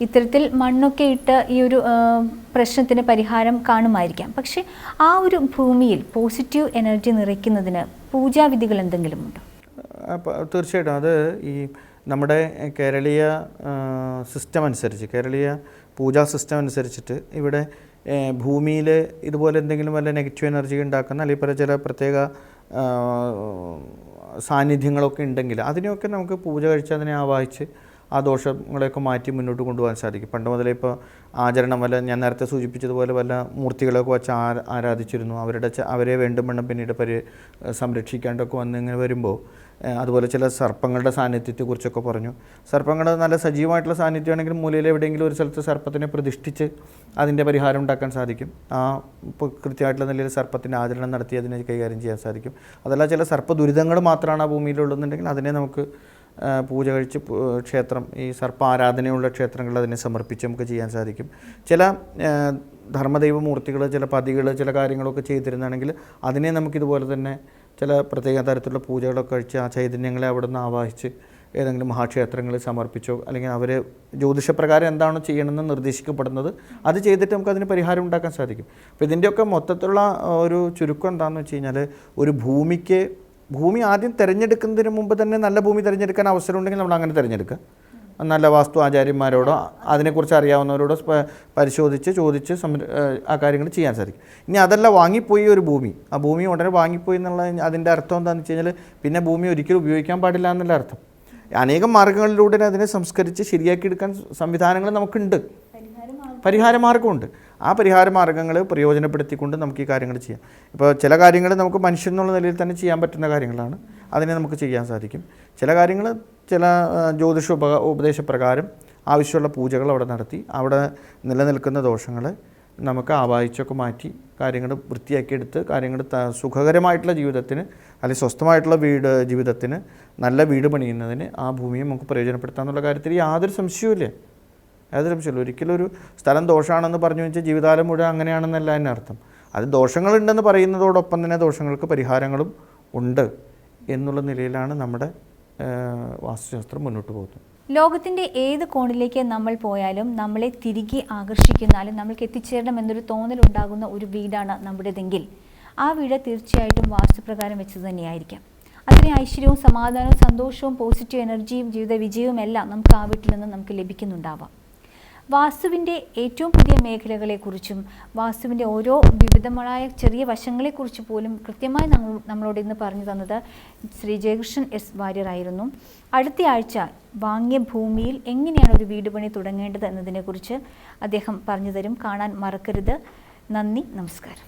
ഇത്തരത്തിൽ മണ്ണൊക്കെ ഇട്ട് ഈ ഒരു പ്രശ്നത്തിന് പരിഹാരം കാണുമായിരിക്കാം. പക്ഷേ ആ ഒരു ഭൂമിയിൽ പോസിറ്റീവ് എനർജി നിറയ്ക്കുന്നതിന് പൂജാവിധികൾ എന്തെങ്കിലും ഉണ്ടോ? തീർച്ചയായിട്ടും അത് ഈ നമ്മുടെ കേരളീയ സിസ്റ്റം അനുസരിച്ച്, കേരളീയ പൂജാ സിസ്റ്റം അനുസരിച്ചിട്ട് ഇവിടെ ഭൂമിയിൽ ഇതുപോലെ എന്തെങ്കിലും വല്ല നെഗറ്റീവ് എനർജി ഉണ്ടാക്കുന്ന അല്ലെങ്കിൽ ചില പ്രത്യേക സാന്നിധ്യങ്ങളൊക്കെ ഉണ്ടെങ്കിൽ അതിനെയൊക്കെ നമുക്ക് പൂജ കഴിച്ച് അതിനെ ആവാഹിച്ച് ആ ദോഷങ്ങളെയൊക്കെ മാറ്റി മുന്നോട്ട് കൊണ്ടുപോകാൻ സാധിക്കും. പണ്ട് മുതലേ ഇപ്പോൾ ആചരണം വല്ല ഞാൻ നേരത്തെ സൂചിപ്പിച്ചതുപോലെ വല്ല മൂർത്തികളൊക്കെ വെച്ച് ആരാധിച്ചിരുന്നു. അവരെ വേണ്ടും വണ്ണം പിന്നീട് സംരക്ഷിക്കാണ്ടൊക്കെ വന്ന് ഇങ്ങനെ വരുമ്പോൾ അതുപോലെ ചില സർപ്പങ്ങളുടെ സാന്നിധ്യത്തെക്കുറിച്ചൊക്കെ പറഞ്ഞു. സർപ്പങ്ങൾ നല്ല സജീവമായിട്ടുള്ള സാന്നിധ്യമാണെങ്കിൽ മൂലയിൽ എവിടെയെങ്കിലും ഒരു സ്ഥലത്ത് സർപ്പത്തിനെ പ്രതിഷ്ഠിച്ച് അതിൻ്റെ പരിഹാരം ഉണ്ടാക്കാൻ സാധിക്കും. ഇപ്പോൾ കൃത്യമായിട്ടുള്ള നിലയിൽ സർപ്പത്തിൻ്റെ ആചരണം നടത്തി അതിനെ കൈകാര്യം ചെയ്യാൻ സാധിക്കും. അതല്ല ചില സർപ്പ ദുരിതങ്ങൾ മാത്രമാണ് ആ ഭൂമിയിലുള്ളതെന്നുണ്ടെങ്കിൽ അതിനെ നമുക്ക് പൂജ കഴിച്ച് ക്ഷേത്രം, ഈ സർപ്പ ആരാധനയുള്ള ക്ഷേത്രങ്ങളിൽ അതിനെ സമർപ്പിച്ച് നമുക്ക് ചെയ്യാൻ സാധിക്കും. ചില ധർമ്മദൈവമൂർത്തികൾ, ചില പതികൾ, ചില കാര്യങ്ങളൊക്കെ ചെയ്തിരുന്നാണെങ്കിൽ അതിനെ നമുക്കിതുപോലെ തന്നെ ചില പ്രത്യേക തരത്തിലുള്ള പൂജകളൊക്കെ കഴിച്ച് ആ ചൈതന്യങ്ങളെ അവിടെ നിന്ന് ആവാഹിച്ച് ഏതെങ്കിലും മഹാക്ഷേത്രങ്ങളിൽ സമർപ്പിച്ചോ അല്ലെങ്കിൽ അവർ ജ്യോതിഷപ്രകാരം എന്താണോ ചെയ്യണമെന്ന് നിർദ്ദേശിക്കപ്പെടുന്നത് അത് ചെയ്തിട്ട് നമുക്ക് അതിന് പരിഹാരം ഉണ്ടാക്കാൻ സാധിക്കും. അപ്പോൾ ഇതിൻ്റെയൊക്കെ മൊത്തത്തിലുള്ള ഒരു ചുരുക്കം എന്താണെന്ന് വെച്ച് കഴിഞ്ഞാൽ ഒരു ഭൂമി ആദ്യം തിരഞ്ഞെടുക്കുന്നതിന് മുമ്പ് തന്നെ നല്ല ഭൂമി തിരഞ്ഞെടുക്കാൻ അവസരമുണ്ടെങ്കിൽ നമ്മൾ അങ്ങനെ തിരഞ്ഞെടുക്കുക. നല്ല വാസ്തു ആചാര്യന്മാരോടോ അതിനെക്കുറിച്ച് അറിയാവുന്നവരോടോ പരിശോധിച്ച് ചോദിച്ച് ആ കാര്യങ്ങൾ ചെയ്യാൻ സാധിക്കും. ഇനി അതല്ല വാങ്ങിപ്പോയി ഒരു ഭൂമി, ആ ഭൂമി ഉടനെ വാങ്ങിപ്പോയി എന്നുള്ള അതിൻ്റെ അർത്ഥം എന്താണെന്ന് വെച്ച് കഴിഞ്ഞാൽ പിന്നെ ഭൂമി ഒരിക്കലും ഉപയോഗിക്കാൻ പാടില്ല എന്നുള്ള അർത്ഥം. അനേകം മാർഗ്ഗങ്ങളിലൂടെ അതിനെ സംസ്കരിച്ച് ശരിയാക്കിയെടുക്കാൻ സംവിധാനങ്ങൾ നമുക്കുണ്ട്, പരിഹാര മാർഗ്ഗമുണ്ട്. ആ പരിഹാര മാർഗ്ഗങ്ങൾ പ്രയോജനപ്പെടുത്തിക്കൊണ്ട് നമുക്ക് ഈ കാര്യങ്ങൾ ചെയ്യാം. ഇപ്പോൾ ചില കാര്യങ്ങൾ നമുക്ക് മനുഷ്യൻ എന്നുള്ള നിലയിൽ തന്നെ ചെയ്യാൻ പറ്റുന്ന കാര്യങ്ങളാണ്, അതിനെ നമുക്ക് ചെയ്യാൻ സാധിക്കും. ചില കാര്യങ്ങൾ ചില ജ്യോതിഷ ഉപദേശപ്രകാരം ആവശ്യമുള്ള പൂജകൾ അവിടെ നടത്തി അവിടെ നിലനിൽക്കുന്ന ദോഷങ്ങളെ നമുക്ക് ആവാഹിച്ചൊക്കെ മാറ്റി കാര്യങ്ങൾ വൃത്തിയാക്കിയെടുത്ത് കാര്യങ്ങൾ സുഖകരമായിട്ടുള്ള ജീവിതത്തിന് അല്ലെങ്കിൽ സ്വസ്ഥമായിട്ടുള്ള ജീവിതത്തിന് നല്ല വീട് പണിയുന്നതിന് ആ ഭൂമിയെ നമുക്ക് പ്രയോജനപ്പെടുത്താമെന്നുള്ള കാര്യത്തിൽ യാതൊരു സംശയവുമില്ല. ഒരിക്കലും ഒരു സ്ഥലം ദോഷമാണെന്ന് പറഞ്ഞു വെച്ചാൽ ജീവിതകാലം മുഴുവൻ അങ്ങനെയാണെന്നല്ല അതിൻ്റെ അർത്ഥം. അത് ദോഷങ്ങളുണ്ടെന്ന് പറയുന്നതോടൊപ്പം തന്നെ ദോഷങ്ങൾക്ക് പരിഹാരങ്ങളും ഉണ്ട് എന്നുള്ള നിലയിലാണ് നമ്മുടെ വാസ്തുശാസ്ത്രം മുന്നോട്ട് പോകുന്നത്. ലോകത്തിൻ്റെ ഏത് കോണിലേക്ക് നമ്മൾ പോയാലും നമ്മളെ തിരികെ ആകർഷിക്കുന്നാലും നമ്മൾക്ക് എത്തിച്ചേരണം എന്നൊരു തോന്നലുണ്ടാകുന്ന ഒരു വീടാണ് നമ്മുടേതെങ്കിൽ ആ വീട് തീർച്ചയായിട്ടും വാസ്തുപ്രകാരം വെച്ചത് തന്നെയായിരിക്കാം. അത്രയും ഐശ്വര്യവും സമാധാനവും സന്തോഷവും പോസിറ്റീവ് എനർജിയും ജീവിത വിജയവും എല്ലാം നമുക്ക് ആ വീട്ടിൽ നിന്ന് നമുക്ക് ലഭിക്കുന്നുണ്ടാവാം. വാസ്തുവിൻ്റെ ഏറ്റവും പുതിയ മേഖലകളെക്കുറിച്ചും വാസ്തുവിൻ്റെ ഓരോ വിവിധമായ ചെറിയ വശങ്ങളെക്കുറിച്ച് പോലും കൃത്യമായി നമ്മളോട് ഇന്ന് പറഞ്ഞു തന്നത് ശ്രീ ജയകൃഷ്ണൻ എസ് വാര്യർ ആയിരുന്നു. അടുത്ത ആഴ്ച വാങ്ങിയ ഭൂമിയിൽ എങ്ങനെയാണ് ഒരു വീട് പണി തുടങ്ങേണ്ടത് എന്നതിനെക്കുറിച്ച് അദ്ദേഹം പറഞ്ഞു തരും. കാണാൻ മറക്കരുത്. നന്ദി, നമസ്കാരം.